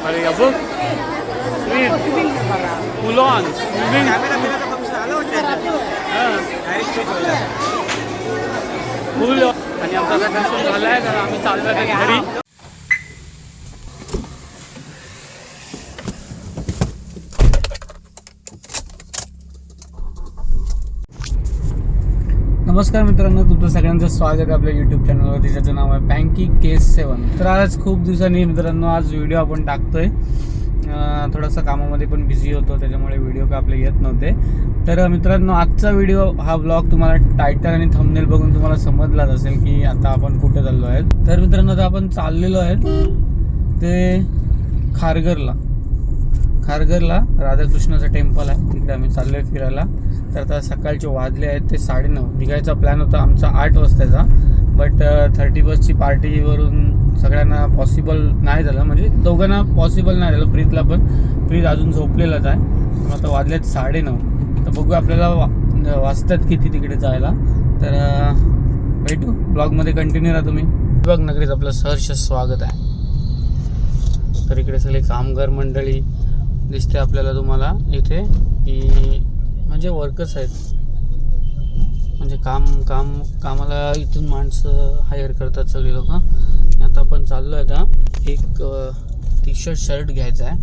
अरे या बघ पुलॉन स्विमिंग पूल आणि आमचा दर्शन झाला आहे तर आम्ही चाललो आहे घरी. नमस्कार मित्रांनो, तुमचं सगळ्यांचं स्वागत आहे आपल्या यूट्यूब चॅनलवर. त्याचं नाव आहे पँकी KS7. तर आज खूप दिवसांनी मित्रांनो आज व्हिडिओ आपण टाकतोय. थोडासा कामामध्ये पण बिझी होतो, त्याच्यामुळे व्हिडिओ का आपले येत नव्हते. तर मित्रांनो आजचा व्हिडिओ हा ब्लॉग तुम्हाला टायटल आणि थंबनेल बघून तुम्हाला समजलाच असेल की आता आपण कुठे चाललो आहे. तर मित्रांनो आता आपण चाललेलो आहे ते खारघरला राधाकृष्णाचं टेम्पल आहे, तिकडे आम्ही चाललो आहे फिरायला. तर आता सकाळचे वाजले आहेत ते 9:30. निघायचा प्लॅन होता आमचा 8 वाजताचा, बट 30 पार्टीवरून सगळ्यांना पॉसिबल नाही झालं, म्हणजे दोघांना पॉसिबल नाही झालं. प्रीत अजून झोपलेलाच आहे. मग आता वाजलेत 9:30. तर बघू आपल्याला वाजतात किती तिकडे जायला. तर भेटू ब्लॉगमध्ये, कंटिन्यू राहा तुम्ही. बघ नगरीत आपलं सहर्ष स्वागत आहे. तर इकडे सगळे कामगार मंडळी दिसते आपल्याला तुम्हाला इथे, की म्हणजे वर्कर्स आहेत, म्हणजे कामाला इथून माणसं हायर करतात सगळे लोक. आता आपण चाललो आहे, आता एक टी-शर्ट शर्ट घ्यायचा आहे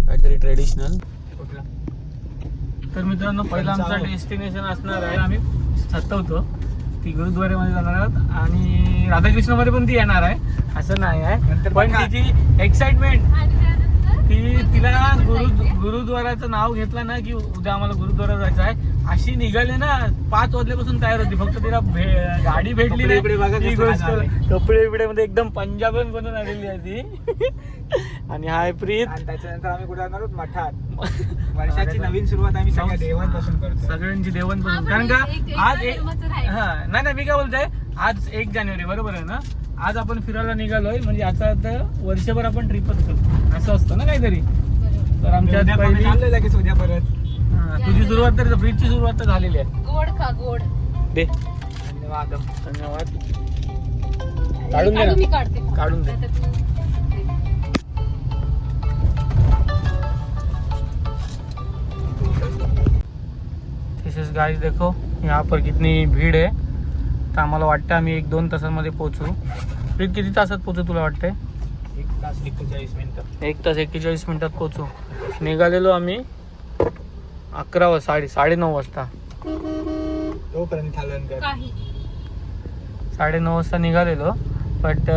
काहीतरी ट्रेडिशनल कुठला. तर मित्रांनो पहिला आमचा डेस्टिनेशन असणार आहे, आम्ही ठरवतो ती गुरुद्वारेमध्ये जाणार आहोत आणि राधाकृष्णामध्ये पण ती येणार आहे असं नाही आहे, पण तिची एक्साइटमेंट तिला गुरुद्वाराचं नाव घेतलं ना की उद्या आम्हाला गुरुद्वारा जायचं आहे अशी निघाली ना. 5 वाजल्यापासून तयार होती, फक्त तिला गाडी भेटली नाही. कपडे बिडे मध्ये एकदम पंजाबन बनून आलेली आहे ती. आणि हाय प्रीत. त्याच्यानंतर आम्ही कुठे जाणार आहोत मठात. वर्षाची नवीन सुरुवात आम्ही देवांपासून करतो, सगळ्यांची देवांपासून. कारण का आज नाही मी काय बोलतोय, आज 1 जानेवारी बरोबर आहे ना. आज आपण फिरायला निघालोय म्हणजे आता वर्षभर आपण ट्रिपच करतो असं असतं ना काहीतरी. तर आमच्या पहिली लगेच उद्या परत तुझी सुरुवात तर ब्रिजची सुरुवात तर झालेली आहे. गोड खा गोड दे. धन्यवाद. काढून दे ना, काढून दे. दिस गाइस देखो यहाँ पर कितनी भीड़ है. तर आम्हाला वाटतं आम्ही 1-2 तासांमध्ये पोहोचू. किती तासात पोहोचू तुला वाटतंय? 1 तास 41 मिनिटं. 1 तास 41 मिनिटात पोहोचू. निघालेलो आम्ही 9:30 वाजता. तोपर्यंत थालन कर. 9:30 वाजता निघालेलो, बट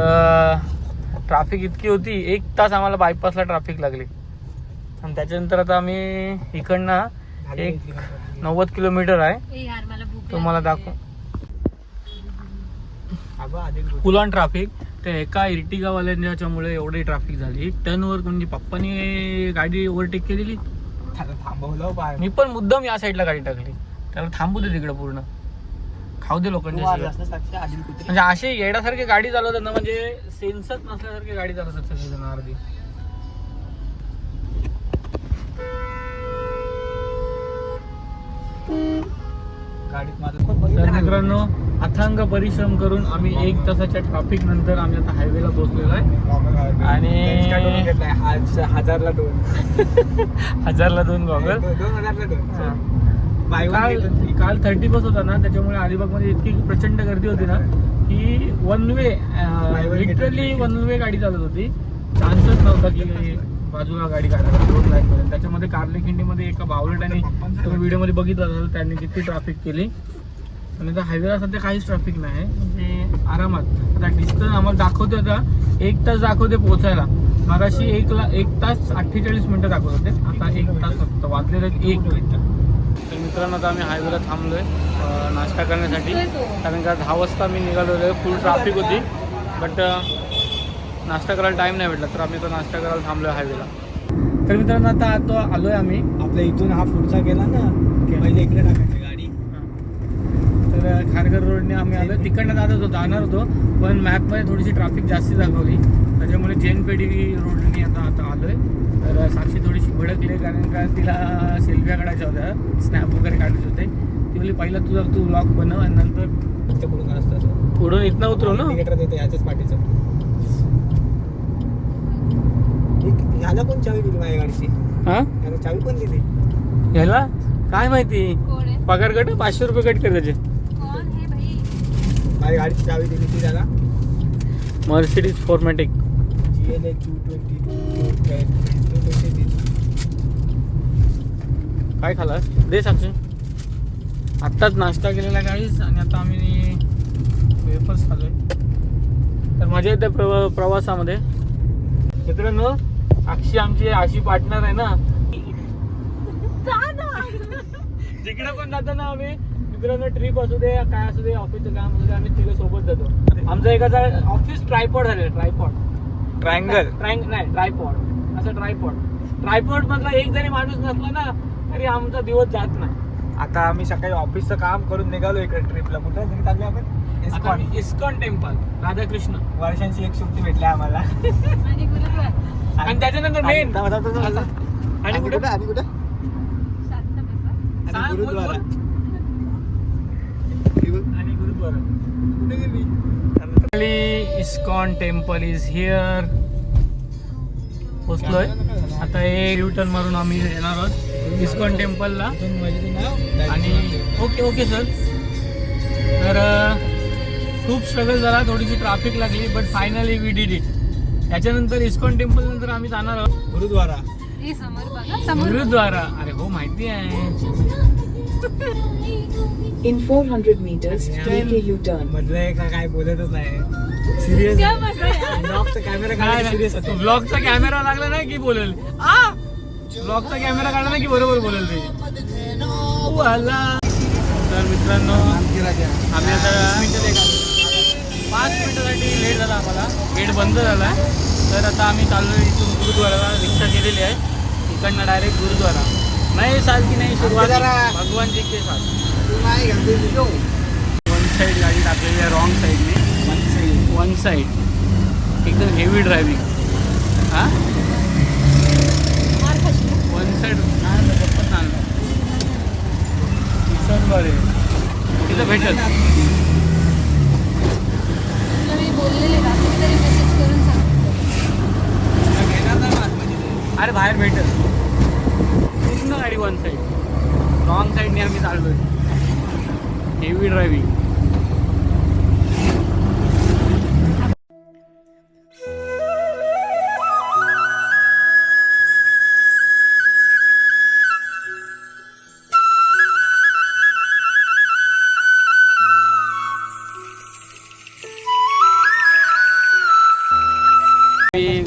ट्रॅफिक इतकी होती 1 तास आम्हाला बायपासला ट्रॅफिक लागली. आणि त्याच्यानंतर आता आम्ही इकडनं 90 किलोमीटर आहे, तुम्हाला दाखव. पुलॉन ट्रॅफिक ते एका इर्टिगावाल्याच्यामुळे एवढी ट्रॅफिक झाली. टर्नवर म्हणजे पप्पानी गाडी ओव्हरटेक केलेली, थांबवलं. मी पण मुद्दाम या साईडला गाडी टाकली, त्याला थांबू दे तिकडे, पूर्ण खाऊ दे लोकांच्या. म्हणजे असे येण्यासारखी गाडी चालवतात ना, म्हणजे सेन्सच नसल्यासारखी गाडी चालवतात सगळेजण अर्धी. तर मित्रांनो अथांग परिश्रम करून आम्ही 1 तासाच्या ट्रॅफिक नंतर आम्ही आता हायवेला पोहोचलेलो आहे. आणि 1000ला 2 1000ला 2 गॉगल. काल 30 होता ना, त्याच्यामुळे अलिबागमध्ये इतकी प्रचंड गर्दी होती ना की वन वे गाडी चालत होती. चान्सच नव्हता की बाजूला गाडी काढायला रोड लाईनमध्ये. त्याच्यामध्ये कार्लेखिंडीमध्ये एका बावलटाने तुम्ही व्हिडिओमध्ये बघितलं असेल, त्यांनी किती ट्रॅफिक केली. आणि आता हायवेला सध्या काहीच ट्रॅफिक नाही, म्हणजे आरामात. आता डिस्टन्स आम्हाला दाखवते, आता 1 तास दाखवते पोहोचायला. मगाशी 1 तास 48 मिनिटं दाखवत होते, आता 1 तास फक्त वाजलेलं 1 मिनिट. तर मित्रांनो आता आम्ही हायवेला थांबलोय नाश्ता करण्यासाठी, कारण का 10 वाजता मी निघालो. फुल ट्रॅफिक होती, बट नाश्ता करायला टाईम नाही भेटला, तर आम्ही तो नाश्ता करायला थांबलोय हायवेला. तर मित्रांनो आता आलोय आम्ही. आपल्या इथून हा पुढचा गेला ना, पहिले इकडे टाकायची गाडी. तर खारघर रोडने आम्ही आलो. तिकडनं जाणार होतो, पण मॅपमध्ये थोडीशी ट्रॅफिक जास्ती दाखवली, त्याच्यामुळे जैनपेढी रोडने आता आलोय. तर साक्षी थोडीशी भडकली, कारण का तिला सेल्फ्या काढायच्या होत्या, स्नॅप वगैरे काढायचे होते. ती बोलली पहिला तू ब्लॉग बनव आणि नंतर पुढून असतात, पुढून इथनं उतरव ना. याच्याच पाठीचं ह्याला कोण चावी दिली माझ्या गाडीची? हा त्याला चावी कोण दिली? ह्याला काय माहिती कोण आहे? पगार कट 500 रुपये कट कर त्याचे. कोण हे भाई? माझ्या गाडीची चावी दिली ती त्याला. मर्सिडीज फॉर्मॅटिक. GLA 220. काय खालास दे साक्षी. आत्ताच नाश्ता केलेला गाईस आणि आता आम्ही वेफर्स खाल्लोय. तर मजा येते प्रवासामध्ये. मित्रांनो साक्षी आमची अशी पार्टनर आहे ना जिकडे पण जातो ना आम्ही मित्रांनो ट्रिप असू दे काय असू दे ऑफिसचं काम असू दे आम्ही तिकडे सोबत जातो. आमचा एकाचा ऑफिस ट्रायपॉड झालेला ट्रायपॉड नाही ट्रायपॉड असं ट्रायपॉड मधला एक जरी माणूस नसला ना तरी आमचा दिवस जात नाही. आता आम्ही सकाळी ऑफिसचं काम करून निघालो इकडे ट्रिपला. कुठं तरी चाललो आपण? आता आम्ही इस्कॉन टेम्पल राधाकृष्ण वर्षांची एक सुट्टी भेटली आम्हाला. आणि गुरुद्वार. आणि त्याच्यानंतर मेन आणि कुठे आणि कुठं? शांत बसा. आणि गुरुद्वारा. आणि गुरुद्वारा कुठे गेली? ISKCON temple is here. पोचलोय आता हे यू टर्न मारून आम्ही येणार आहोत इस्कॉन टेम्पलला. आणि ओके सर. तर खूप स्ट्रगल झाला थोडीशी ट्रॅफिक लागली but finally we did it. त्याच्यानंतर इस्कॉन टेम्पल नंतर आम्ही जाणार आहोत गुरुद्वारा. हे समोर बघा समोर. गुरुद्वारा. अरे हो माहिती आहे. In 400 meters, take a U-turn. मधलं का काय बोलतच नाही. सिरियस क्या बसा यार. ब्लॉगचा कॅमेरा काय सिरियस होतो. ब्लॉगचा कॅमेरा लागला नाही की बोलेल. ब्लॉगचा कॅमेरा काढला नाही की बरोबर बोलेल ते. तर मित्रांनो आम्ही आता 5 मिनिटासाठी लेट झाला आम्हाला. गेट बंद झाला आहे तर आता आम्ही चाललो इथून गुरुद्वाराला. रिक्षा केलेली आहे इकडनं डायरेक्ट गुरुद्वारा. नाही साल की नाही सुरुवात भगवान जी के साथ. वन साईड गाडी टाकलेली आहे रॉंग साईडने. वन साईड एकदम हेवी ड्रायव्हिंग. हां मार खाशील. वन साईड पप्पा चाललं सण बरे तिथं भेटत. तुला मी बोललेले रात्री तरी मेसेज करून सांग. अरे बाहेर भेटत पूर्ण गाडी वन साईड. रॉंग साईडने आम्ही चाललोय हेवी ड्रायव्हिंग.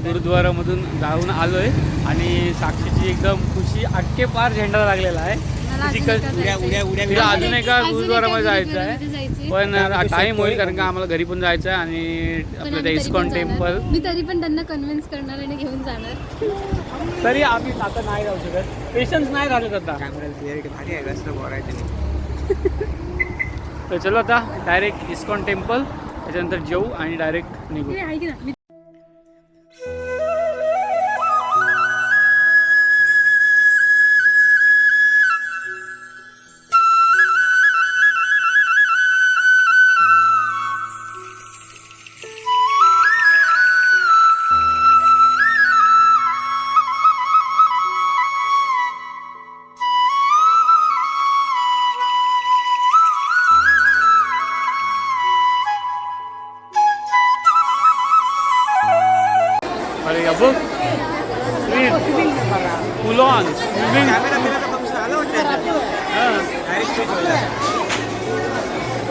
गुरुद्वारामधून जाऊन आलोय आणि साक्षीची एकदम खुशी अटके पार झेंडा लागलेला आहे. तिला अजून एका गुरुद्वारामध्ये जायचं आहे पण टाइम होईल कारण का आम्हाला घरी पण जायचं आहे आणि आपलं ते इस्कॉन टेम्पल. मी तरी पण त्यांना कन्व्हिन्स करणार आणि घेऊन जाणार. तरी आम्ही आता नाही जाऊ शकत. पेशन्स नाही राहिलेत आता. तर चलो आता डायरेक्ट इस्कॉन टेम्पल त्याच्यानंतर जेऊ आणि डायरेक्ट निघू. ऐक ना मी अरे या बघ स्वीट फुलॉन स्विमिंग.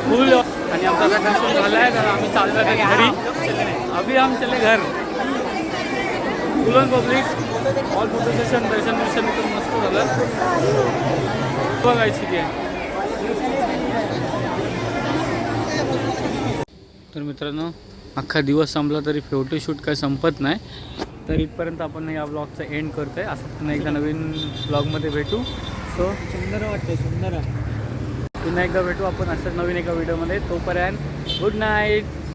फुल आणि आमचा दर्शन झाला आहे तर आम्ही चाललो आहे घरी. अभी हम चले घर. फुलॉन पब्लिक ऑल फोटो सेशन दर्शन एकदम मस्त झालं. बघायची ती. तर मित्रांनो अख्खा दिवस संपला तरी फोटोशूट काय संपत नाही. तर इथपर्यंत आपण या ब्लॉगचा एंड करतो आहे. असं पुन्हा एकदा नवीन ब्लॉगमध्ये भेटू. सो सुंदर वाटते सुंदर. पुन्हा एकदा भेटू आपण असं नवीन एका व्हिडिओमध्ये. तोपर्यंत गुड नाईट.